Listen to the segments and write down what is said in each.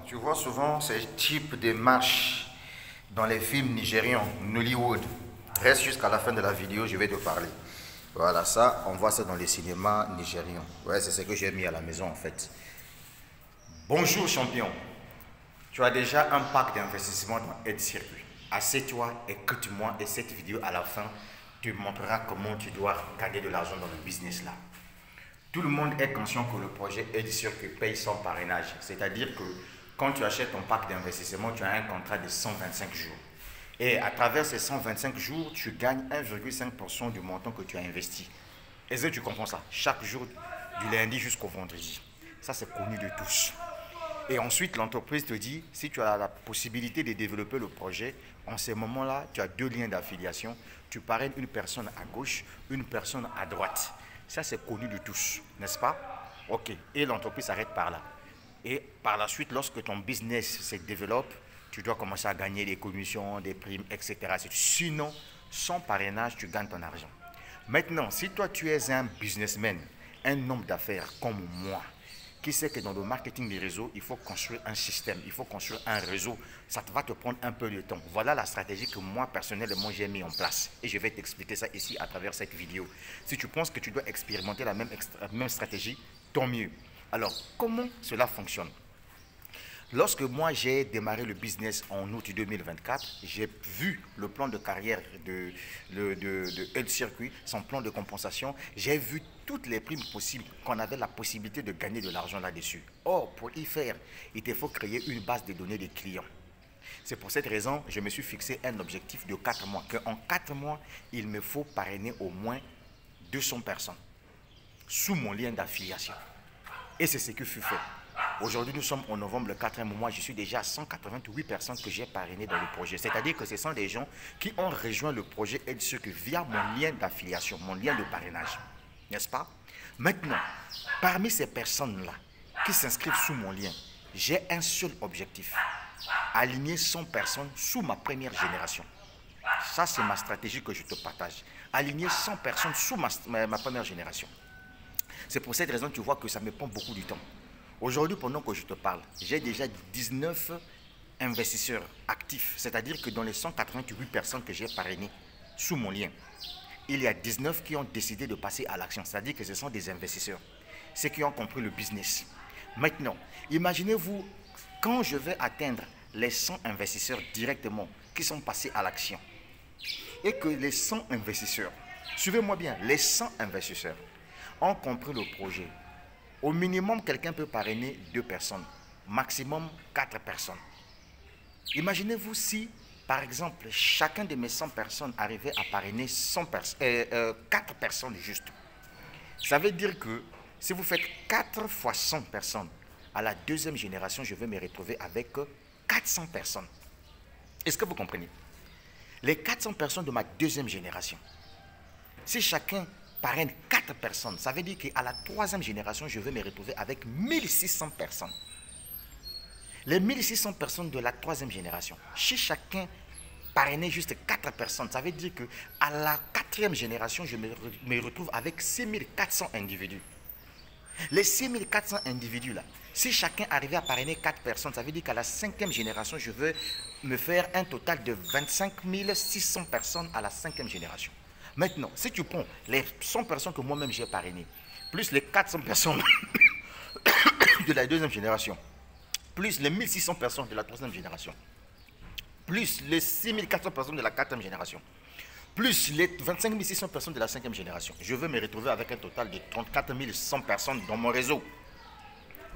Tu vois souvent ces types de marches dans les films nigérians, Nollywood. Reste jusqu'à la fin de la vidéo, je vais te parler. Voilà, ça, on voit ça dans les cinémas nigérians. Ouais, c'est ce que j'ai mis à la maison en fait. Bonjour champion. Tu as déjà un pack d'investissement dans Aide Circuit. Assieds-toi, écoute-moi et cette vidéo à la fin te montrera comment tu dois gagner de l'argent dans le business là. Tout le monde est conscient que le projet Aide Circuit paye son parrainage. C'est-à-dire que quand tu achètes ton pack d'investissement, tu as un contrat de 125 jours. Et à travers ces 125 jours, tu gagnes 1,5% du montant que tu as investi. Est-ce que tu comprends ça? Chaque jour, du lundi jusqu'au vendredi. Ça, c'est connu de tous. Et ensuite, l'entreprise te dit, si tu as la possibilité de développer le projet, en ces moments-là, tu as deux liens d'affiliation. Tu parraines une personne à gauche, une personne à droite. Ça, c'est connu de tous, n'est-ce pas? Ok. Et l'entreprise s'arrête par là. Et par la suite, lorsque ton business se développe, tu dois commencer à gagner des commissions, des primes, etc. Sinon, sans parrainage, tu gagnes ton argent. Maintenant, si toi, tu es un businessman, un homme d'affaires comme moi, qui sait que dans le marketing des réseaux, il faut construire un système, il faut construire un réseau. Ça va te prendre un peu de temps. Voilà la stratégie que moi, personnellement, j'ai mis en place. Et je vais t'expliquer ça ici à travers cette vidéo. Si tu penses que tu dois expérimenter la même stratégie, tant mieux. Alors, comment cela fonctionne? Lorsque moi j'ai démarré le business en août 2024, j'ai vu le plan de carrière de Aide Circuit, son plan de compensation. J'ai vu toutes les primes possibles qu'on avait la possibilité de gagner de l'argent là-dessus. Or, pour y faire, il te faut créer une base de données des clients. C'est pour cette raison que je me suis fixé un objectif de 4 mois. Qu'en 4 mois, il me faut parrainer au moins 200 personnes sous mon lien d'affiliation. Et c'est ce que fut fait. Aujourd'hui, nous sommes en novembre, le 4e mois. Je suis déjà à 188 personnes que j'ai parrainées dans le projet. C'est-à-dire que ce sont des gens qui ont rejoint le projet Aide Circuit via mon lien d'affiliation, mon lien de parrainage. N'est-ce pas? Maintenant, parmi ces personnes-là qui s'inscrivent sous mon lien, j'ai un seul objectif. Aligner 100 personnes sous ma première génération. Ça, c'est ma stratégie que je te partage. Aligner 100 personnes sous ma première génération. C'est pour cette raison que tu vois que ça me prend beaucoup de temps. Aujourd'hui, pendant que je te parle, j'ai déjà 19 investisseurs actifs. C'est-à-dire que dans les 188 personnes que j'ai parrainées sous mon lien, il y a 19 qui ont décidé de passer à l'action. C'est-à-dire que ce sont des investisseurs. Ceux qui ont compris le business. Maintenant, imaginez-vous, quand je vais atteindre les 100 investisseurs directement qui sont passés à l'action, et que les 100 investisseurs, suivez-moi bien, les 100 investisseurs ont compris le projet. Au minimum, quelqu'un peut parrainer 2 personnes, maximum 4 personnes. Imaginez-vous si, par exemple, chacun de mes 100 personnes arrivait à parrainer 4 personnes juste. Ça veut dire que si vous faites 4 fois 100 personnes, à la deuxième génération, je vais me retrouver avec 400 personnes. Est-ce que vous comprenez? Les 400 personnes de ma deuxième génération, si chacun parraine 4 personnes, ça veut dire qu'à la troisième génération, je vais me retrouver avec 1600 personnes. Les 1600 personnes de la troisième génération, si chacun parrainait juste 4 personnes, ça veut dire qu'à la quatrième génération, je me retrouve avec 6400 individus. Les 6400 individus là, si chacun arrivait à parrainer 4 personnes, ça veut dire qu'à la cinquième génération, je vais me faire un total de 25 600 personnes à la cinquième génération. Maintenant, si tu prends les 100 personnes que moi-même j'ai parrainées, plus les 400 personnes de la deuxième génération, plus les 1600 personnes de la troisième génération, plus les 6400 personnes de la quatrième génération, plus les 25 600 personnes de la cinquième génération, je vais me retrouver avec un total de 34 100 personnes dans mon réseau.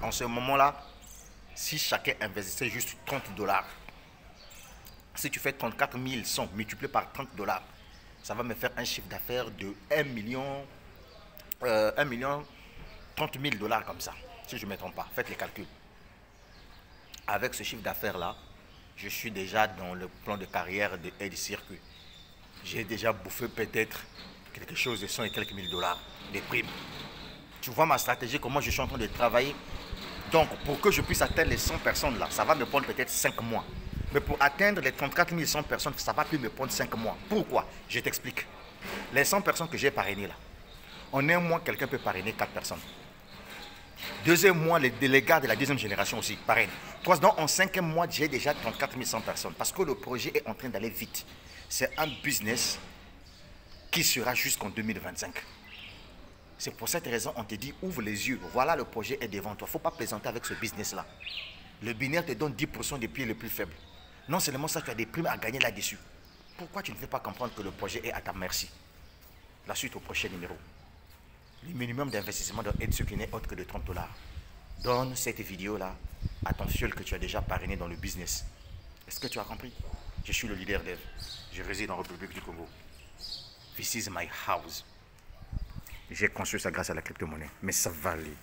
En ce moment-là, si chacun investissait juste 30 $, si tu fais 34 100 multiplié par 30 $, ça va me faire un chiffre d'affaires de 1 million 30 000 $ comme ça, si je ne me trompe pas. Faites les calculs. Avec ce chiffre d'affaires-là, je suis déjà dans le plan de carrière de Aide Circuit. J'ai déjà bouffé peut-être quelque chose de 100 et quelques mille $ de primes. Tu vois ma stratégie, comment je suis en train de travailler. Donc, pour que je puisse atteindre les 100 personnes-là, ça va me prendre peut-être 5 mois. Mais pour atteindre les 34 100 personnes, ça va plus me prendre 5 mois. Pourquoi? Je t'explique. Les 100 personnes que j'ai parrainées là, en un mois, quelqu'un peut parrainer 4 personnes. Deuxième mois, les gars de la deuxième génération aussi, pareil. Donc en cinquième mois, j'ai déjà 34 100 personnes. Parce que le projet est en train d'aller vite. C'est un business qui sera jusqu'en 2025. C'est pour cette raison on te dit, ouvre les yeux. Voilà, le projet est devant toi. Il ne faut pas plaisanter avec ce business-là. Le binaire te donne 10% des prix les plus faibles. Non seulement ça, tu as des primes à gagner là-dessus. Pourquoi tu ne veux pas comprendre que le projet est à ta merci? La suite au prochain numéro. Le minimum d'investissement doit être ce qui n'est autre que de 30 $. Donne cette vidéo-là à ton filleul que tu as déjà parrainé dans le business. Est-ce que tu as compris? Je suis le leader d'Eve. Je réside en République du Congo. This is my house. J'ai construit ça grâce à la crypto-monnaie. Mais ça va aller.